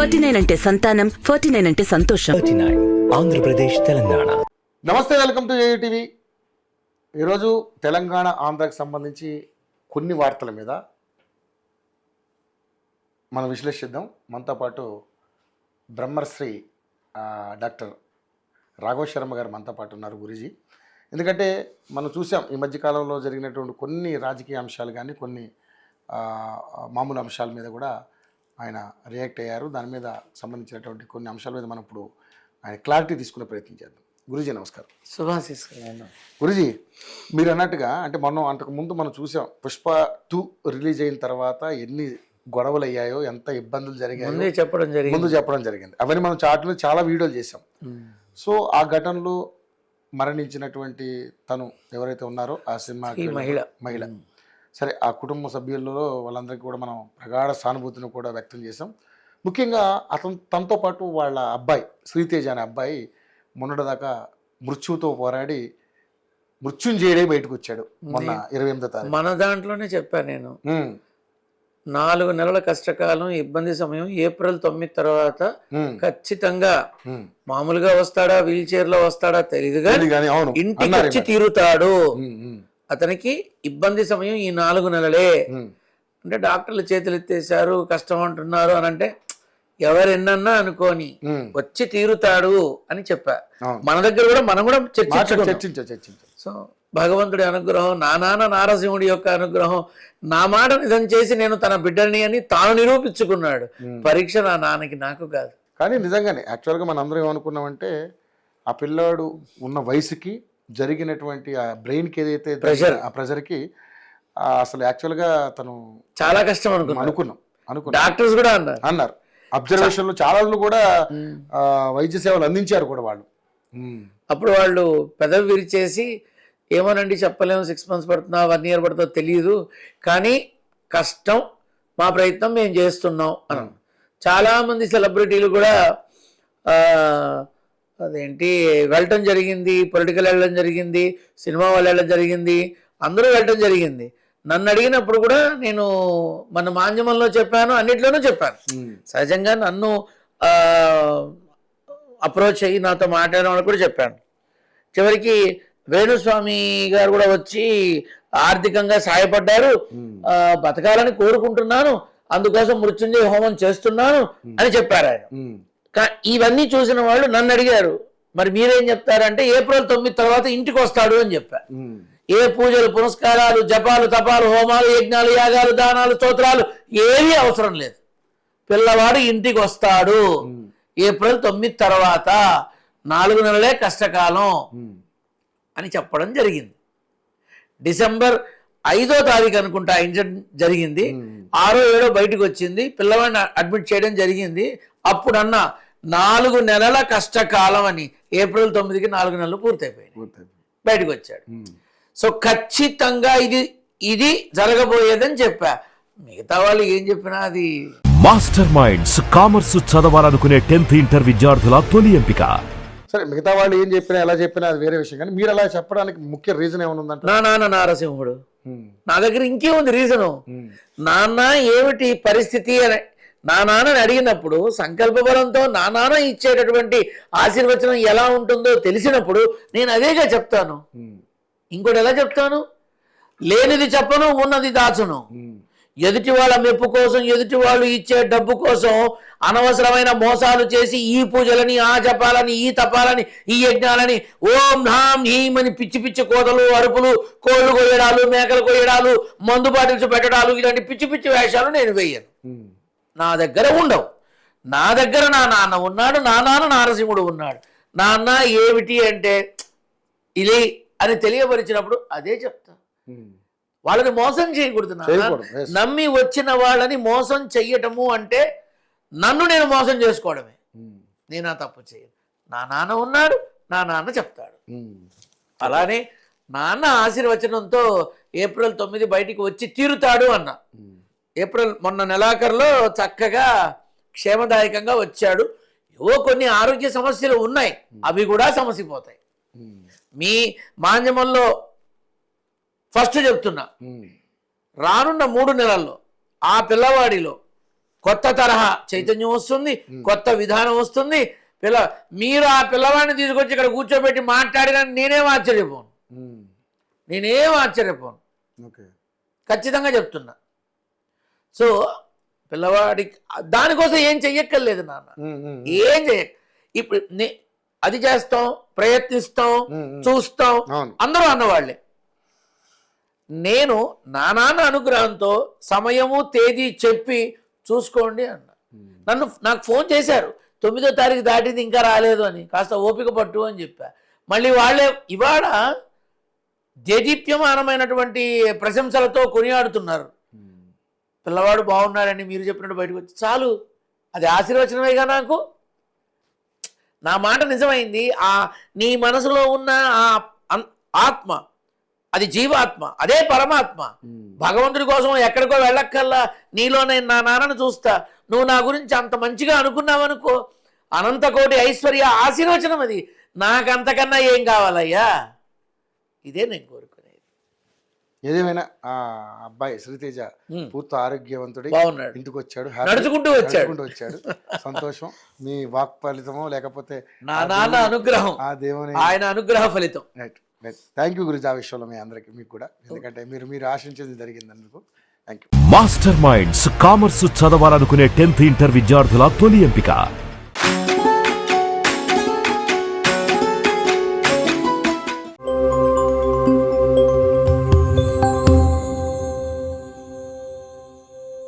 39 అంటే సంతానం, 49 అంటే సంతోషం. 39 ఆంధ్రప్రదేశ్ తెలంగాణ. నమస్తే, వెల్కమ్ టు ఏయూ టీవీ. ఈరోజు తెలంగాణ ఆంధ్రాకి సంబంధించి కొన్ని వార్తల మీద మనం విశ్లేషిద్దాం. మనతో పాటు బ్రహ్మశ్రీ డాక్టర్ రాఘవ శర్మ గారు మనతో పాటు ఉన్నారు. గురూజీ, ఎందుకంటే మనం చూసాం ఈ మధ్యకాలంలో జరిగినటువంటి కొన్ని రాజకీయ అంశాలు కానీ కొన్ని మామూలు అంశాల మీద కూడా ఆయన రియాక్ట్ అయ్యారు. దాని మీద సంబంధించినటువంటి కొన్ని అంశాల మీద మనం ఇప్పుడు ఆయన క్లారిటీ తీసుకునే ప్రయత్నం చేద్దాం. గురూజీ నమస్కారం. శుభాశీస్. గురూజీ, మీరు అన్నట్టుగా అంటే అంతకుముందు మనం చూసాం పుష్ప 2 రిలీజ్ అయిన తర్వాత ఎన్ని గొడవలు అయ్యాయో, ఎంత ఇబ్బందులు జరిగాయో ముందు చెప్పడం జరిగింది. అవన్నీ మనం చాట్లో చాలా వీడియోలు చేసాం. సో ఆ ఘటనలో మరణించినటువంటి తను ఎవరైతే ఉన్నారో ఆ సినిమా మహిళ సరే, ఆ కుటుంబ సభ్యులలో వాళ్ళందరికీ కూడా మనం ప్రగాఢ సానుభూతిని కూడా వ్యక్తం చేసాం. ముఖ్యంగా తనతో పాటు వాళ్ళ అబ్బాయి శ్రీతేజ్ అనే అబ్బాయి మొన్నటిదాకా మృత్యువుతో పోరాడి మృత్యుంజయుడే బయటకు వచ్చాడు మొన్న 28వ తారీఖు. మన దాంట్లోనే చెప్పాను నేను, 4 నెలల కష్టకాలం, ఇబ్బంది సమయం. ఏప్రిల్ 9 తర్వాత ఖచ్చితంగా మామూలుగా వస్తాడా, వీల్ చైర్ లో వస్తాడా తెలియదు కానీ ఇంటికి వచ్చి తీరుతాడు. అతనికి ఇబ్బంది సమయం ఈ 4 నెలలే. అంటే డాక్టర్లు చేతులు ఎత్తేసారు, కష్టం అంటున్నారు అని అంటే ఎవరెన్నన్నా అనుకోని వచ్చి తీరుతాడు అని చెప్పా. మన దగ్గర కూడా మనం కూడా చర్చించ. సో భగవంతుడి అనుగ్రహం, నా నాన్న నారసింహుడి యొక్క అనుగ్రహం, నా మాట నిజం చేసి నేను తన బిడ్డని అని తాను నిరూపించుకున్నాడు. పరీక్ష నా నాన్నకి, నాకు కాదు. కానీ నిజంగానే యాక్చువల్గా మనం అందరం ఏమనుకున్నామంటే ఆ పిల్లాడు ఉన్న వయసుకి జరిగినటువంటి ఆ బ్రెయిన్కి ఏదైతే ఆ ప్రెషర్కి అసలు యాక్చువల్గా తను చాలా కష్టం అనుకున్నాం. డాక్టర్స్ కూడా అన్నారు. అబ్జర్వేషన్లు చాలా కూడా వైద్య సేవలు అందించారు కూడా వాళ్ళు. అప్పుడు వాళ్ళు పెదవి విరిచేసి ఏమోనండి చెప్పలేము, 6 months పడుతుందా, 1 year పడుతుందో తెలియదు, కానీ కష్టం, మా ప్రయత్నం మేము చేస్తున్నాం అని. చాలామంది సెలబ్రిటీలు కూడా అదేంటి వెళ్ళటం జరిగింది, పొలిటికల్ వెళ్ళడం జరిగింది, సినిమా వాళ్ళు వెళ్ళడం జరిగింది, అందరూ వెళ్ళటం జరిగింది. నన్ను అడిగినప్పుడు కూడా నేను మన మాధ్యమంలో చెప్పాను, అన్నిట్లోనూ చెప్పాను. సహజంగా నన్ను అప్రోచ్ అయ్యి నాతో మాట్లాడిన వాళ్ళు కూడా చెప్పాను. చివరికి వేణుస్వామి గారు కూడా వచ్చి ఆర్థికంగా సహాయపడ్డారు, బతకాలని కోరుకుంటున్నాను, అందుకోసం మృత్యుంజయ హోమం చేస్తున్నాను అని చెప్పారు ఆయన. ఇవన్నీ చూసిన వాళ్ళు నన్ను అడిగారు, మరి మీరేం చెప్తారంటే ఏప్రిల్ 9 తర్వాత ఇంటికి వస్తాడు అని చెప్పారు. ఏ పూజలు, పునస్కారాలు, జపాలు, తపాలు, హోమాలు, యజ్ఞాలు, యాగాలు, దానాలు, స్తోత్రాలు ఏమీ అవసరం లేదు. పిల్లవాడు ఇంటికి వస్తాడు ఏప్రిల్ 9 తర్వాత, 4 నెలలే కష్టకాలం అని చెప్పడం జరిగింది. డిసెంబర్ 5వ తారీఖు అనుకుంటా ఇన్సిడెంట్ జరిగింది. 6వ 7వ బయటకు వచ్చింది, పిల్లవాడిని అడ్మిట్ చేయడం జరిగింది. అప్పుడన్న 4 నెలల కష్టకాలం అని. ఏప్రిల్ 9కి 4 నెలలు పూర్తయిపోయింది, బయటకు వచ్చాడు. సో ఖచ్చితంగా ఇది జరగబోయేదని చెప్పా. మిగతా వాళ్ళు ఏం చెప్పినా అది. మాస్టర్ మైండ్స్ కామర్స్ చదవాలనుకునే 10th ఇంటర్ విద్యార్థుల తొలి ఎంపిక. సరే, మిగతా వాళ్ళు ఏం చెప్పినా ఎలా చెప్పినా అది వేరే విషయం, కానీ మీరు అలా చెప్పడానికి ముఖ్య రీజన్ ఏమైనా ఉందంటే, నా నాన్న నారసింహుడు. నా దగ్గర ఇంకేముంది రీజను? నాన్న ఏమిటి పరిస్థితి అని నా నాన్నని అడిగినప్పుడు, సంకల్ప బలంతో నా నాన్న ఇచ్చేటటువంటి ఆశీర్వచనం ఎలా ఉంటుందో తెలిసినప్పుడు నేను అదేగా చెప్తాను. ఇంకోటి ఎలా చెప్తాను? లేనిది చెప్పను, ఉన్నది దాచును. ఎదుటి వాళ్ళ మెప్పు కోసం, ఎదుటి వాళ్ళు ఇచ్చే డబ్బు కోసం అనవసరమైన మోసాలు చేసి ఈ పూజలని, ఆ జపాలని, ఈ తపాలని, ఈ యజ్ఞాలని, ఓం నాం హీం అని పిచ్చి పిచ్చి కోతలు, అరుపులు, కోళ్ళు కొయ్యడాలు, మేకలు కొయ్యడాలు, మందు బాటిల్స్ పెట్టడాలు, ఇలాంటి పిచ్చి పిచ్చి వేషాలు నేను వేయను. నా దగ్గర ఉండవు. నా దగ్గర నా నాన్న ఉన్నాడు, నా నాన్న నారసింహుడు ఉన్నాడు. నాన్న ఏమిటి అంటే ఇది అని తెలియపరిచినప్పుడు అదే చెప్తా. వాళ్ళని మోసం చేయకూడదు. నమ్మి వచ్చిన వాళ్ళని మోసం చెయ్యటము అంటే నన్ను నేను మోసం చేసుకోవడమే. నేను ఆ తప్పు చేయను. నా నాన్న ఉన్నాడు, నా నాన్న చెప్తాడు. అలానే నాన్న ఆశీర్వచనంతో ఏప్రిల్ 9 బయటికి వచ్చి తీరుతాడు అన్న. ఏప్రిల్ మొన్న నెలాఖరులో చక్కగా క్షేమదాయకంగా వచ్చాడు. ఏవో కొన్ని ఆరోగ్య సమస్యలు ఉన్నాయి, అవి కూడా సమసిపోతాయి. మీ మాధ్యమంలో ఫస్ట్ చెప్తున్నా, రానున్న 3 నెలల్లో ఆ పిల్లవాడిలో కొత్త తరహా చైతన్యం వస్తుంది, కొత్త విధానం వస్తుంది. మీరు ఆ పిల్లవాడిని తీసుకొచ్చి ఇక్కడ కూర్చోబెట్టి మాట్లాడినా నేనేం ఆశ్చర్యపోను. ఓకే, ఖచ్చితంగా చెప్తున్నా. సో పిల్లవాడికి దానికోసం ఏం చెయ్యక్కర్లేదు నాన్న, ఏం చెయ్యక. ఇప్పుడు అది చేస్తాం, ప్రయత్నిస్తాం, చూస్తాం, అందరూ అన్నవాళ్లే. నేను నా నాన్న అనుగ్రహంతో సమయము తేదీ చెప్పి చూసుకోండి అన్న. నాకు ఫోన్ చేశారు, 9వ తారీఖు దాటింది ఇంకా రాలేదు అని, కాస్త ఓపిక పట్టు అని చెప్పా. మళ్ళీ వాళ్ళే ఇవాళ దేదీప్యమానమైనటువంటి ప్రశంసలతో కొనియాడుతున్నారు. పిల్లవాడు బాగున్నాడని మీరు చెప్పినట్టు బయటకు వచ్చి చాలు, అది ఆశీర్వచనమేగా. నాకు నా మాట నిజమైంది. నీ మనసులో ఉన్న ఆ ఆత్మ, అది జీవాత్మ, అదే పరమాత్మ. భగవంతుడి కోసం ఎక్కడికో వెళ్ళక్కల్లా, నీలోనే నా నాన్నను చూస్తా. నువ్వు నా గురించి అంత మంచిగా అనుకున్నావనుకో, అనంత కోటి ఐశ్వర్య ఆశీర్వచనం అది. నాకంతకన్నా ఏం కావాలయ్యా? ఇదే నేను కోరుకునేది. ఏదేమైనా ఆ అబ్బాయి శ్రీతేజ పూర్తి ఆరోగ్యవంతుడి బాగున్నాడు, ఇంటికి వచ్చాడు, నడుచుకుంటూ వచ్చాడు. సంతోషం. మీ వాక్ ఫలితమో లేకపోతే నా నాన్న అనుగ్రహం, ఆ దేవుని ఆయన అనుగ్రహ ఫలితం. రైట్. థ్యాంక్ యూ గురుజీ, ఆ విషయంలో మీ అందరికి, మీకు కూడా. ఎందుకంటే మీరు ఆశించేది జరిగింది అందుకు. Thank you. Master minds commerce చదవాలనుకునే 10th ఇంటర్ విద్యార్థుల తొలి ఎంపిక